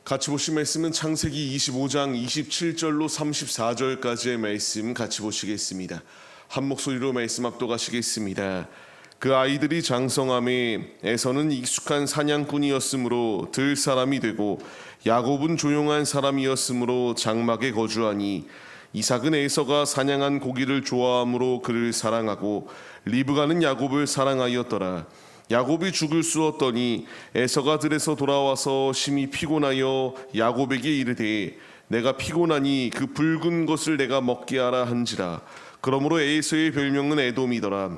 같이 보실 말씀은 창세기 25장 27절로 34절까지의 말씀 같이 보시겠습니다. 한 목소리로 말씀 압독하시겠습니다. 그 아이들이 장성함에 에서는 익숙한 사냥꾼이었으므로 들 사람이 되고 야곱은 조용한 사람이었으므로 장막에 거주하니 이삭은 에서가 사냥한 고기를 좋아함으로 그를 사랑하고 리브가는 야곱을 사랑하였더라. 야곱이 죽을 쑤었더니 에서가 들에서 돌아와서 심히 피곤하여 야곱에게 이르되 내가 피곤하니 그 붉은 것을 내가 먹게 하라 한지라. 그러므로 에서의 별명은 에돔이더라.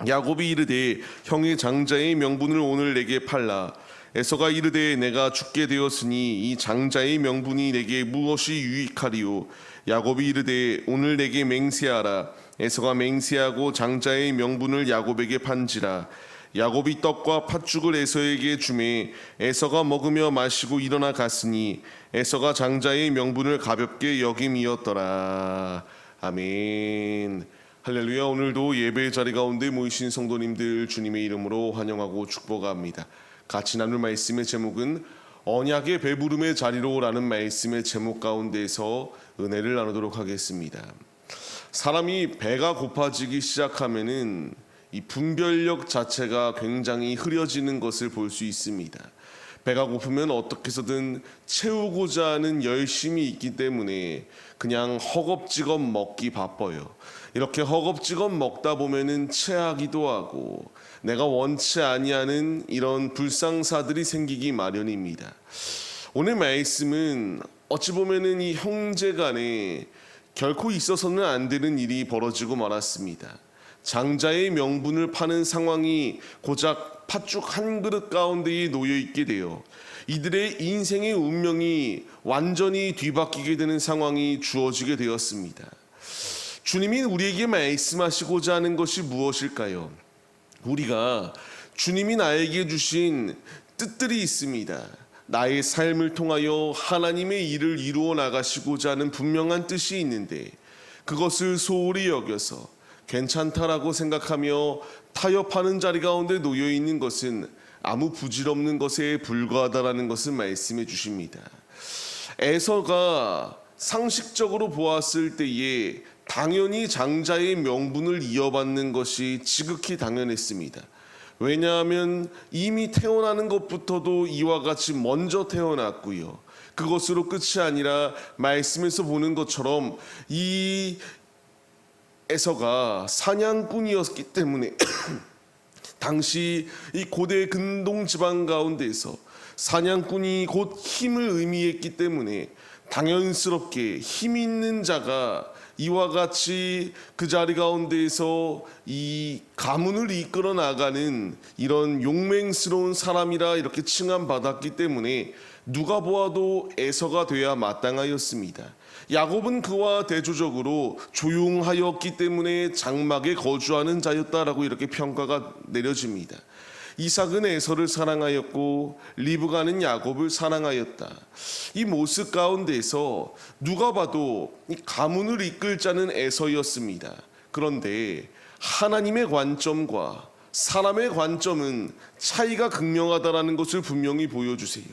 야곱이 이르되 형의 장자의 명분을 오늘 내게 팔라. 에서가 이르되 내가 죽게 되었으니 이 장자의 명분이 내게 무엇이 유익하리요. 야곱이 이르되 오늘 내게 맹세하라. 에서가 맹세하고 장자의 명분을 야곱에게 판지라. 야곱이 떡과 팥죽을 에서에게 주매 에서가 먹으며 마시고 일어나 갔으니 에서가 장자의 명분을 가볍게 여김이었더라. 아멘. 할렐루야. 오늘도 예배의 자리 가운데 모이신 성도님들 주님의 이름으로 환영하고 축복합니다. 같이 나눌 말씀의 제목은 언약의 배부름의 자리로라는 말씀의 제목 가운데서 은혜를 나누도록 하겠습니다. 사람이 배가 고파지기 시작하면은 이 분별력 자체가 굉장히 흐려지는 것을 볼 수 있습니다. 배가 고프면 어떻게 해서든 채우고자 하는 열심이 있기 때문에 그냥 허겁지겁 먹기 바빠요. 이렇게 허겁지겁 먹다 보면은 체하기도 하고 내가 원치 아니하는 이런 불상사들이 생기기 마련입니다. 오늘 말씀은 어찌 보면은 이 형제 간에 결코 있어서는 안 되는 일이 벌어지고 말았습니다. 장자의 명분을 파는 상황이 고작 팥죽 한 그릇 가운데에 놓여 있게 되어 이들의 인생의 운명이 완전히 뒤바뀌게 되는 상황이 주어지게 되었습니다. 주님이 우리에게 말씀하시고자 하는 것이 무엇일까요? 우리가 주님이 나에게 주신 뜻들이 있습니다. 나의 삶을 통하여 하나님의 일을 이루어 나가시고자 하는 분명한 뜻이 있는데 그것을 소홀히 여겨서 괜찮다라고 생각하며 타협하는 자리 가운데 놓여 있는 것은 아무 부질없는 것에 불과하다라는 것을 말씀해 주십니다. 에서가 상식적으로 보았을 때에 당연히 장자의 명분을 이어받는 것이 지극히 당연했습니다. 왜냐하면 이미 태어나는 것부터도 이와 같이 먼저 태어났고요. 그것으로 끝이 아니라 말씀에서 보는 것처럼 이 에서가 사냥꾼이었기 때문에 당시 이 고대 근동 지방 가운데서 사냥꾼이 곧 힘을 의미했기 때문에 당연스럽게 힘 있는 자가 이와 같이 그 자리 가운데에서 이 가문을 이끌어 나가는 이런 용맹스러운 사람이라 이렇게 칭함받았기 때문에 누가 보아도 에서가 돼야 마땅하였습니다. 야곱은 그와 대조적으로 조용하였기 때문에 장막에 거주하는 자였다라고 이렇게 평가가 내려집니다. 이삭은 에서를 사랑하였고 리브가는 야곱을 사랑하였다. 이 모습 가운데서 누가 봐도 이 가문을 이끌 자는 에서였습니다. 그런데 하나님의 관점과 사람의 관점은 차이가 극명하다라는 것을 분명히 보여주세요.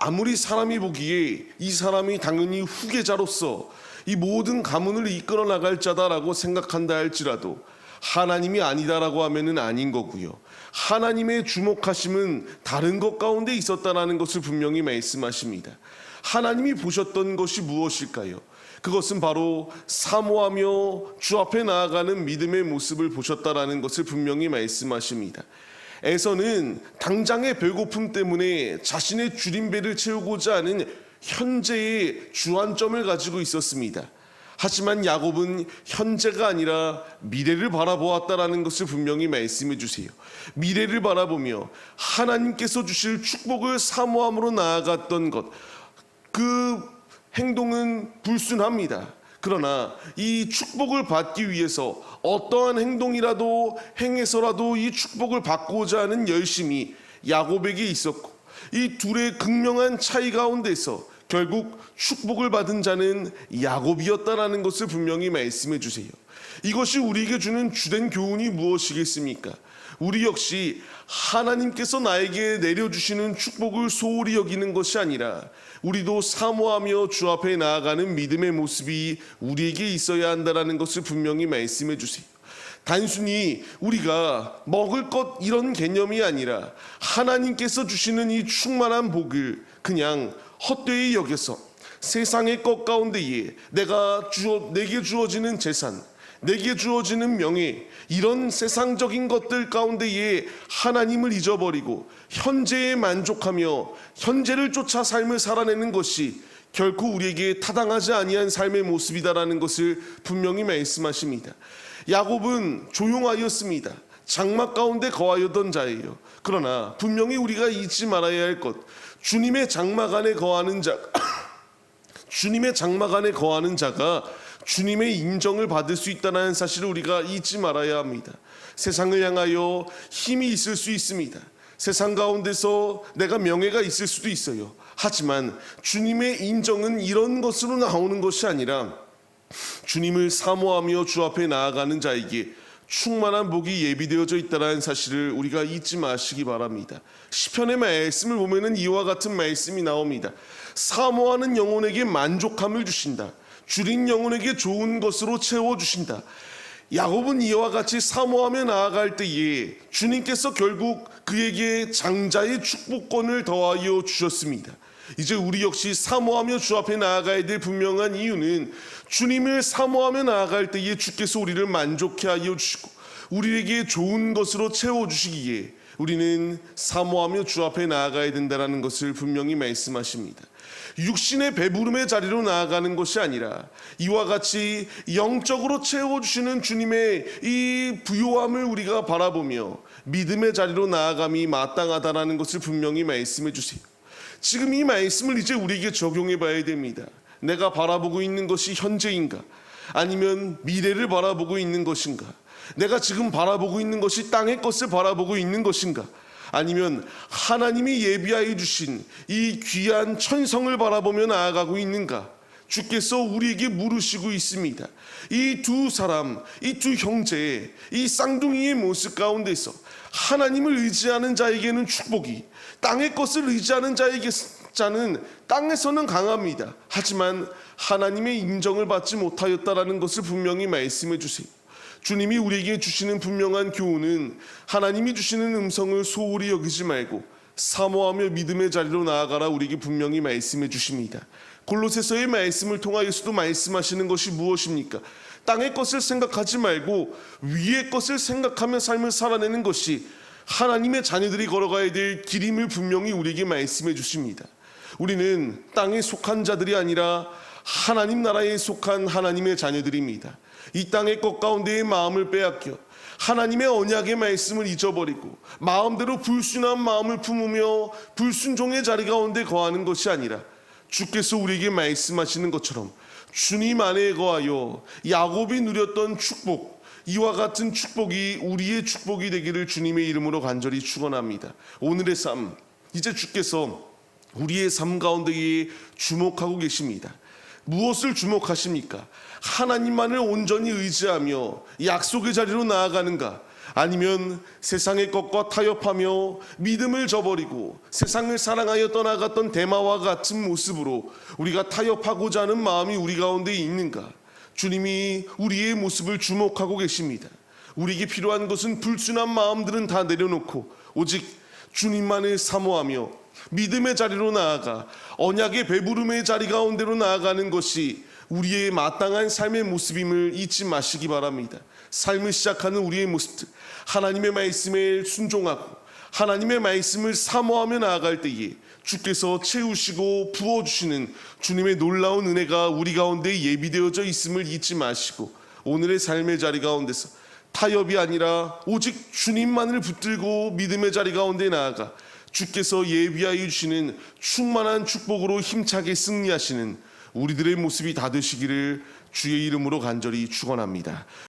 아무리 사람이 보기에 이 사람이 당연히 후계자로서 이 모든 가문을 이끌어 나갈 자다라고 생각한다 할지라도 하나님이 아니다라고 하면은 아닌 거고요. 하나님의 주목하심은 다른 것 가운데 있었다라는 것을 분명히 말씀하십니다. 하나님이 보셨던 것이 무엇일까요? 그것은 바로 사모하며 주 앞에 나아가는 믿음의 모습을 보셨다라는 것을 분명히 말씀하십니다. 에서는 당장의 배고픔 때문에 자신의 줄임배를 채우고자 하는 현재의 주안점을 가지고 있었습니다. 하지만 야곱은 현재가 아니라 미래를 바라보았다라는 것을 분명히 말씀해 주세요. 미래를 바라보며 하나님께서 주실 축복을 사모함으로 나아갔던 것, 그 행동은 불순합니다. 그러나 이 축복을 받기 위해서 어떠한 행동이라도 행해서라도 이 축복을 받고자 하는 열심이 야곱에게 있었고 이 둘의 극명한 차이 가운데서 결국 축복을 받은 자는 야곱이었다라는 것을 분명히 말씀해 주세요. 이것이 우리에게 주는 주된 교훈이 무엇이겠습니까? 우리 역시 하나님께서 나에게 내려주시는 축복을 소홀히 여기는 것이 아니라 우리도 사모하며 주 앞에 나아가는 믿음의 모습이 우리에게 있어야 한다는 것을 분명히 말씀해 주세요. 단순히 우리가 먹을 것 이런 개념이 아니라 하나님께서 주시는 이 충만한 복을 그냥 헛되이 여겨서 세상의 것 가운데에 내게 주어지는 재산, 내게 주어지는 명예, 이런 세상적인 것들 가운데에 하나님을 잊어버리고 현재에 만족하며 현재를 쫓아 삶을 살아내는 것이 결코 우리에게 타당하지 아니한 삶의 모습이다라는 것을 분명히 말씀하십니다. 야곱은 조용하였습니다. 장막 가운데 거하였던 자예요. 그러나 분명히 우리가 잊지 말아야 할 것, 주님의 장막 안에 거하는 자가 주님의 인정을 받을 수 있다는 사실을 우리가 잊지 말아야 합니다. 세상을 향하여 힘이 있을 수 있습니다. 세상 가운데서 내가 명예가 있을 수도 있어요. 하지만 주님의 인정은 이런 것으로 나오는 것이 아니라 주님을 사모하며 주 앞에 나아가는 자에게 충만한 복이 예비되어져 있다는 사실을 우리가 잊지 마시기 바랍니다. 시편의 말씀을 보면은 이와 같은 말씀이 나옵니다. 사모하는 영혼에게 만족함을 주신다. 줄인 영혼에게 좋은 것으로 채워주신다. 야곱은 이와 같이 사모하며 나아갈 때에 주님께서 결국 그에게 장자의 축복권을 더하여 주셨습니다. 이제 우리 역시 사모하며 주 앞에 나아가야 될 분명한 이유는 주님을 사모하며 나아갈 때에 주께서 우리를 만족해 하여 주시고 우리에게 좋은 것으로 채워주시기에 우리는 사모하며 주 앞에 나아가야 된다는 것을 분명히 말씀하십니다. 육신의 배부름의 자리로 나아가는 것이 아니라 이와 같이 영적으로 채워주시는 주님의 이 부요함을 우리가 바라보며 믿음의 자리로 나아감이 마땅하다는 것을 분명히 말씀해 주세요. 지금 이 말씀을 이제 우리에게 적용해 봐야 됩니다. 내가 바라보고 있는 것이 현재인가? 아니면 미래를 바라보고 있는 것인가? 내가 지금 바라보고 있는 것이 땅의 것을 바라보고 있는 것인가? 아니면 하나님이 예비하여 주신 이 귀한 천성을 바라보며 나아가고 있는가? 주께서 우리에게 물으시고 있습니다. 이 두 사람, 이 두 형제의 이 쌍둥이의 모습 가운데서 하나님을 의지하는 자에게는 축복이, 땅의 것을 의지하는 자는 땅에서는 강합니다. 하지만 하나님의 인정을 받지 못하였다라는 것을 분명히 말씀해 주세요. 주님이 우리에게 주시는 분명한 교훈은 하나님이 주시는 음성을 소홀히 여기지 말고 사모하며 믿음의 자리로 나아가라 우리에게 분명히 말씀해 주십니다. 골로새서의 말씀을 통하여서도 말씀하시는 것이 무엇입니까? 땅의 것을 생각하지 말고 위의 것을 생각하며 삶을 살아내는 것이 하나님의 자녀들이 걸어가야 될 길임을 분명히 우리에게 말씀해 주십니다. 우리는 땅에 속한 자들이 아니라 하나님 나라에 속한 하나님의 자녀들입니다. 이 땅의 것 가운데의 마음을 빼앗겨 하나님의 언약의 말씀을 잊어버리고 마음대로 불순한 마음을 품으며 불순종의 자리 가운데 거하는 것이 아니라 주께서 우리에게 말씀하시는 것처럼 주님 안에 거하여 야곱이 누렸던 축복, 이와 같은 축복이 우리의 축복이 되기를 주님의 이름으로 간절히 축원합니다. 오늘의 삶, 이제 주께서 우리의 삶 가운데에 주목하고 계십니다. 무엇을 주목하십니까? 하나님만을 온전히 의지하며 약속의 자리로 나아가는가? 아니면 세상의 것과 타협하며 믿음을 저버리고 세상을 사랑하여 떠나갔던 데마와 같은 모습으로 우리가 타협하고자 하는 마음이 우리 가운데 있는가? 주님이 우리의 모습을 주목하고 계십니다. 우리에게 필요한 것은 불순한 마음들은 다 내려놓고 오직 주님만을 사모하며 믿음의 자리로 나아가 언약의 배부름의 자리 가운데로 나아가는 것이 우리의 마땅한 삶의 모습임을 잊지 마시기 바랍니다. 삶을 시작하는 우리의 모습들, 하나님의 말씀에 순종하고 하나님의 말씀을 사모하며 나아갈 때에 주께서 채우시고 부어주시는 주님의 놀라운 은혜가 우리 가운데 예비되어져 있음을 잊지 마시고 오늘의 삶의 자리 가운데서 타협이 아니라 오직 주님만을 붙들고 믿음의 자리 가운데 나아가 주께서 예비하여 주시는 충만한 축복으로 힘차게 승리하시는 우리들의 모습이 다 되시기를 주의 이름으로 간절히 축원합니다.